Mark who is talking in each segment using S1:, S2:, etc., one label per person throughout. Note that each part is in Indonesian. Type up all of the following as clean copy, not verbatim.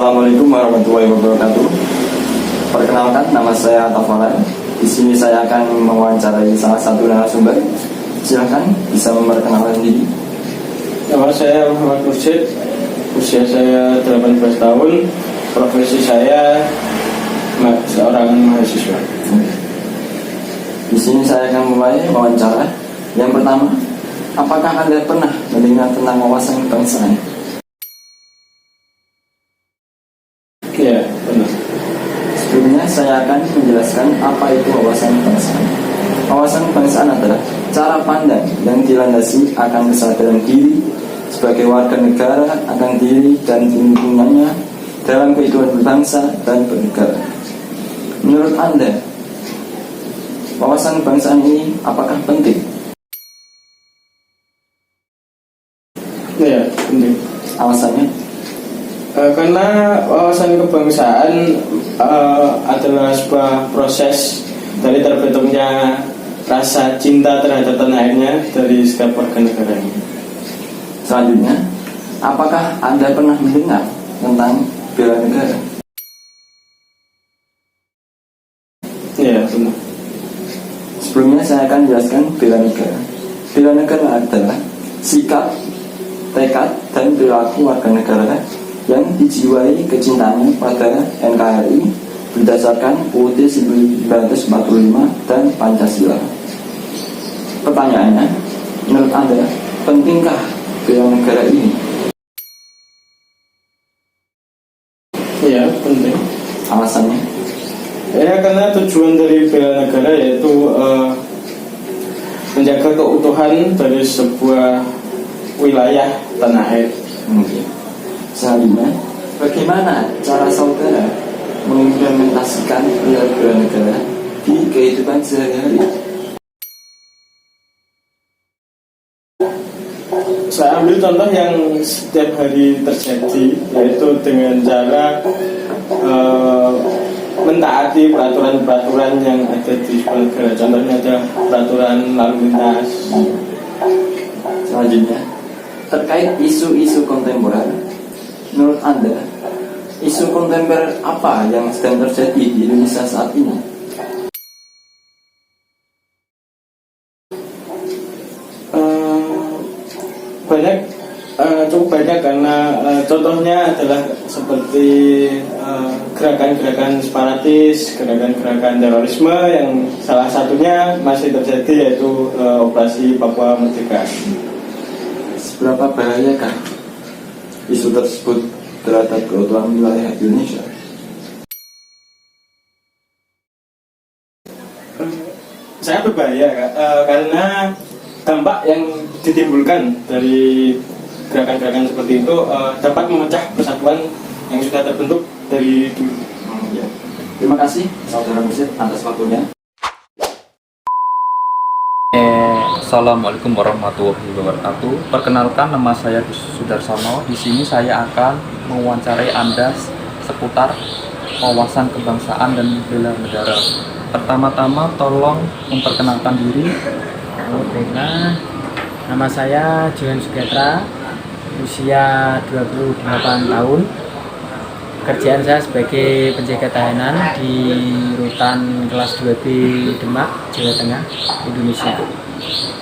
S1: Assalamualaikum warahmatullahi wabarakatuh. Perkenalkan, nama saya Taufan. Di sini saya akan mewawancarai salah satu narasumber. Silakan bisa memperkenalkan diri.
S2: Nama saya Muhammad Mursyid. Usia saya 18 tahun. Profesi saya seorang mahasiswa.
S1: Di sini saya akan mulai wawancara. Yang pertama, apakah Anda pernah mendengar tentang wawasan kebangsaan?
S2: Ya, benar.
S1: Sebelumnya saya akan menjelaskan apa itu wawasan kebangsaan. Wawasan kebangsaan adalah cara pandang yang dilandasi akan kesadaran diri sebagai warga negara akan diri dan lingkungannya dalam kehidupan berbangsa dan bernegara. Menurut Anda, wawasan kebangsaan ini apakah penting?
S2: Ya, penting.
S1: Alasannya?
S2: Karena wawasan kebangsaan adalah sebuah proses dari terbentuknya rasa cinta terhadap tanah airnya dari setiap warga negaranya.
S1: Selanjutnya, apakah Anda pernah mendengar tentang bela negara?
S2: Ya, benar.
S1: Sebelumnya saya akan jelaskan bela negara. Bela negara adalah sikap, tekad, dan perilaku warga negara yang dijiwai kecintaannya pada NKRI berdasarkan UUD 1945 dan Pancasila. Pertanyaannya, menurut Anda, pentingkah bela negara ini?
S2: Ya, penting.
S1: Alasannya?
S2: Ya, karena tujuan dari bela negara yaitu menjaga keutuhan dari sebuah wilayah tanah air.
S1: Selanjutnya, bagaimana cara saudara mengimplementasikan bela negara di kehidupan sehari-hari?
S2: Saya ambil contoh yang setiap hari terjadi, yaitu dengan cara mentaati peraturan-peraturan yang ada di sebuah negara. Contohnya ada peraturan lalu lintas.
S1: Selanjutnya, terkait isu-isu kontemporer, menurut Anda, isu kontemporer apa yang sedang terjadi di Indonesia saat ini?
S2: Cukup banyak karena contohnya adalah seperti gerakan-gerakan separatis, gerakan-gerakan terorisme yang salah satunya masih terjadi yaitu operasi Papua Merdeka.
S1: Seberapa bahayakah isu tersebut terhadap keutuhan wilayah Indonesia?
S2: Sangat berbahaya karena dampak yang ditimbulkan dari gerakan-gerakan seperti itu dapat memecah persatuan yang sudah terbentuk dari dulu.
S1: Ya. Terima kasih saudara Mursyid atas waktunya.
S3: Assalamualaikum warahmatullahi wabarakatuh. Perkenalkan, nama saya Sudarsono. Di sini saya akan mewawancarai Anda seputar wawasan kebangsaan dan bela negara. Pertama-tama tolong memperkenalkan diri.
S4: Baiklah, nama saya Julian Sugetra, usia 28 tahun. Kerjaan saya sebagai penjaga tahanan di rutan kelas 2B Demak, Jawa Tengah, Indonesia.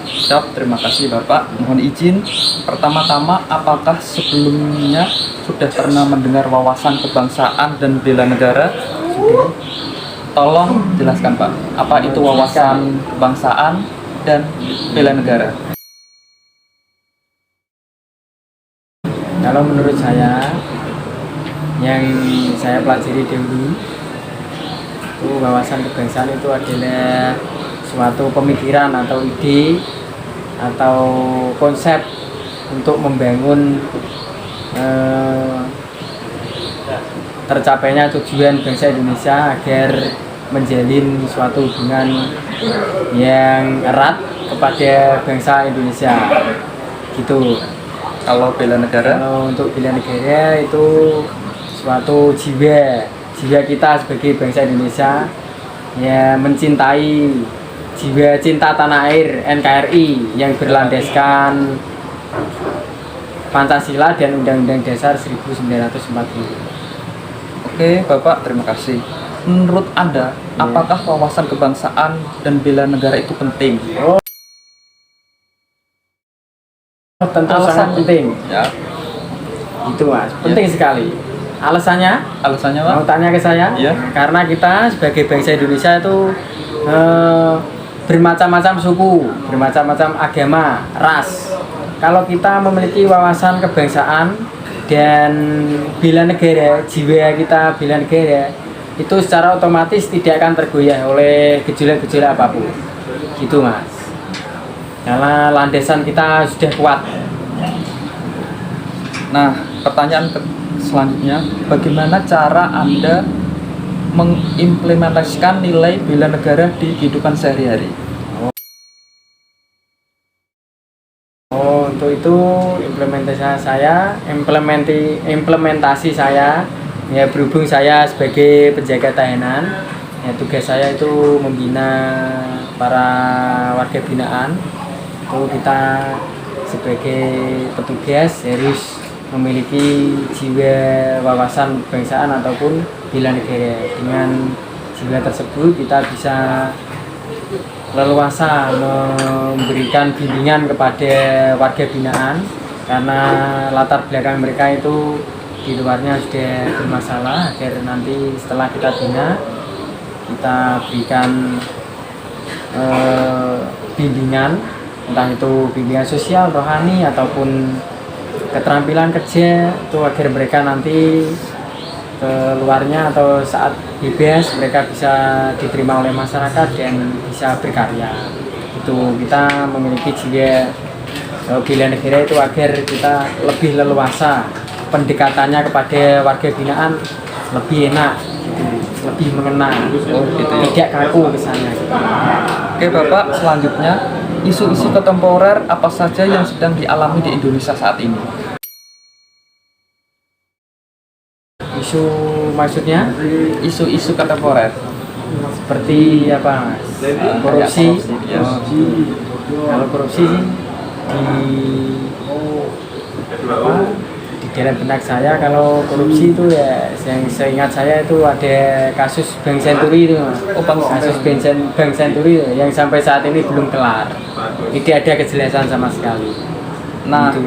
S3: Siap, terima kasih Bapak. Mohon izin, pertama-tama apakah sebelumnya sudah pernah mendengar wawasan kebangsaan dan bela negara?
S4: Sudah.
S3: Tolong jelaskan Pak, apa itu wawasan kebangsaan dan bela negara?
S4: Kalau menurut saya, yang saya pelajari dahulu, itu wawasan kebangsaan itu adalah suatu pemikiran atau ide atau konsep untuk membangun tercapainya tujuan bangsa Indonesia agar menjalin suatu hubungan yang erat kepada bangsa Indonesia gitu.
S3: Kalau bela negara?
S4: Kalau untuk bela negara itu suatu jiwa kita sebagai bangsa Indonesia ya, mencintai jiwa cinta tanah air NKRI yang berlandaskan Pancasila dan Undang-Undang Dasar 1945.
S3: Oke, Bapak, terima kasih. Menurut Anda, apakah wawasan kebangsaan dan bela negara itu penting?
S4: Tentu sangat penting.
S3: Ya,
S4: Itu Mas, penting sekali. Alasannya?
S3: alasannya Pak?
S4: Mau tanya ke saya?
S3: Iya.
S4: Karena kita sebagai bangsa Indonesia itu bermacam-macam suku, bermacam-macam agama, ras. Kalau kita memiliki wawasan kebangsaan dan bela negara, jiwa kita bela negara, itu secara otomatis tidak akan tergoyah oleh gejolak-gejolak apapun. Gitu Mas. Karena landasan kita sudah kuat.
S3: Nah, pertanyaan selanjutnya, bagaimana cara Anda mengimplementasikan nilai bela negara di kehidupan sehari-hari?
S4: Untuk itu implementasi saya ya, berhubung saya sebagai penjaga tahanan, ya tugas saya itu membina para warga binaan. Itu kita sebagai petugas harus memiliki jiwa wawasan kebangsaan ataupun bela negara. Dengan jiwa tersebut kita bisa leluasa memberikan bimbingan kepada warga binaan, karena latar belakang mereka itu di luarnya sudah bermasalah, agar nanti setelah kita bina kita berikan bimbingan, entah itu bimbingan sosial, rohani, ataupun keterampilan kerja, itu agar mereka nanti keluarnya atau saat bebas mereka bisa diterima oleh masyarakat dan bisa berkarya. Itu kita memiliki jiwa bela negara itu agar kita lebih leluasa, pendekatannya kepada warga binaan lebih enak, gitu, lebih mengena, tidak kaku kesannya.
S3: Oke Bapak, selanjutnya isu-isu kontemporer apa saja yang sedang dialami di Indonesia saat ini?
S4: Isu maksudnya
S3: Isu-isu kontemporer
S4: seperti apa Mas? Korupsi.
S3: Ya.
S4: Kalau korupsi sih di dalam benak saya, kalau korupsi itu ya yang seingat saya itu ada kasus Bank Senturi itu Mas. Kasus Bank Senturi yang sampai saat ini belum kelar. Tidak ada kejelasan sama sekali.
S3: Nah,
S4: Itu,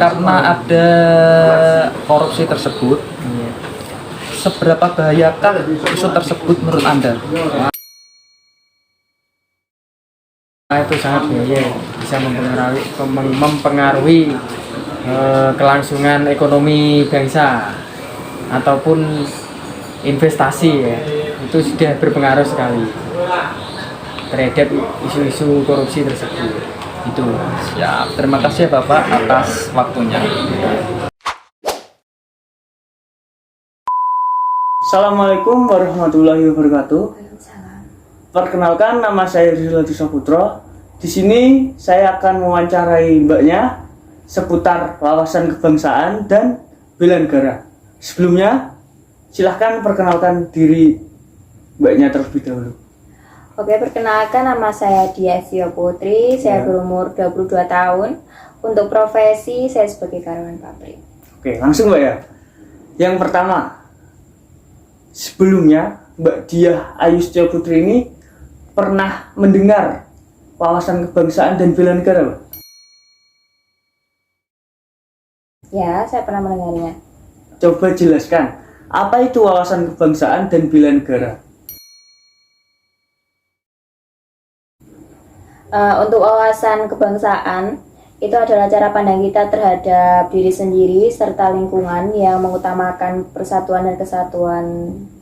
S3: karena ada korupsi tersebut,
S4: iya.
S3: seberapa bahayakah isu tersebut menurut Anda?
S4: Nah, itu sangat bahaya, bisa mempengaruhi kelangsungan ekonomi bangsa ataupun investasi ya. Itu sudah berpengaruh sekali terhadap isu-isu korupsi tersebut. Itu.
S3: Ya, terima kasih ya Bapak atas waktunya.
S5: Assalamualaikum warahmatullahi wabarakatuh. Perkenalkan, nama saya Rizal Saputro. Di sini saya akan mewawancarai mbaknya seputar wawasan kebangsaan dan bela negara. Sebelumnya, silahkan perkenalkan diri mbaknya terlebih dahulu.
S6: Oke, perkenalkan, nama saya Dia Vio Putri, saya berumur 22 tahun. Untuk profesi, saya sebagai karyawan pabrik.
S5: Oke, langsung mbak ya. Yang pertama, sebelumnya Mbak Diah Ayustya Putri ini pernah mendengar wawasan kebangsaan dan bela negara, Mbak?
S6: Ya, saya pernah mendengarnya.
S5: Coba jelaskan, apa itu wawasan kebangsaan dan bela negara?
S6: Untuk wawasan kebangsaan, itu adalah cara pandang kita terhadap diri sendiri serta lingkungan yang mengutamakan persatuan dan kesatuan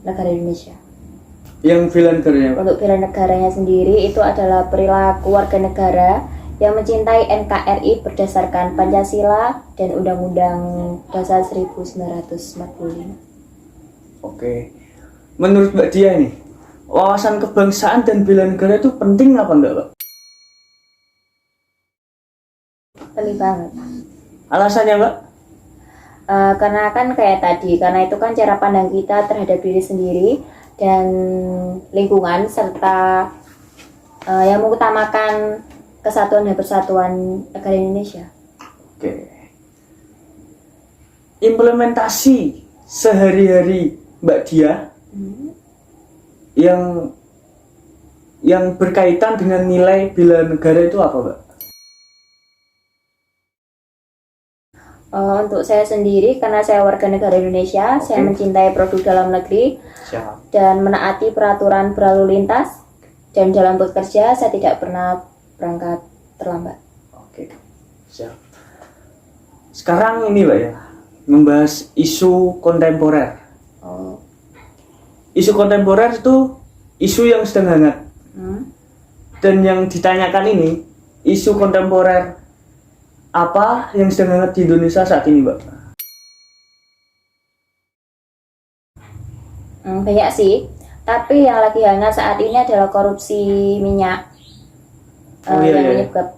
S6: negara Indonesia.
S5: Yang bela negaranya, Pak?
S6: Untuk bela negaranya sendiri, itu adalah perilaku warga negara yang mencintai NKRI berdasarkan Pancasila dan Undang-Undang Dasar 1945.
S5: Oke, menurut Mbak Diah nih, wawasan kebangsaan dan bela negara itu penting apa enggak, Pak?
S6: Penting banget.
S5: Alasannya, Mbak?
S6: Karena kan kayak tadi, karena itu kan cara pandang kita terhadap diri sendiri dan lingkungan serta yang mengutamakan kesatuan dan persatuan negara Indonesia.
S5: Oke. Implementasi sehari-hari Mbak Dia yang berkaitan dengan nilai bela negara itu apa, Mbak?
S6: Untuk saya sendiri, karena saya warga negara Indonesia, saya mencintai produk dalam negeri
S5: Siap.
S6: dan menaati peraturan berlalu lintas. Dan dalam bekerja, saya tidak pernah berangkat terlambat.
S5: Oke, siap. Sekarang ini, Mbak ya, membahas isu kontemporer.
S6: Oh.
S5: Isu kontemporer itu isu yang sedang hangat. Dan yang ditanyakan ini, isu kontemporer apa yang sedang hangat di Indonesia saat ini, Mbak?
S6: Banyak sih, tapi yang lagi hangat saat ini adalah korupsi minyak.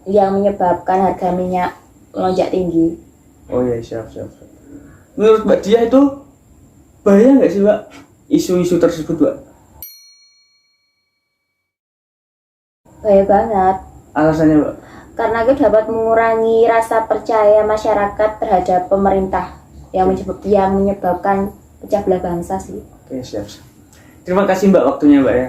S6: Yang menyebabkan harga minyak melonjak tinggi.
S5: Oh iya, siap. Menurut Mbak Dia itu bahaya nggak sih, Mbak, isu-isu tersebut, Mbak?
S6: Bahaya banget,
S5: Alasannya, Mbak?
S6: karena itu dapat mengurangi rasa percaya masyarakat terhadap pemerintah yang menyebabkan pecah belah bangsa sih.
S5: Oke, siap. Terima kasih, Mbak, waktunya, Mbak ya.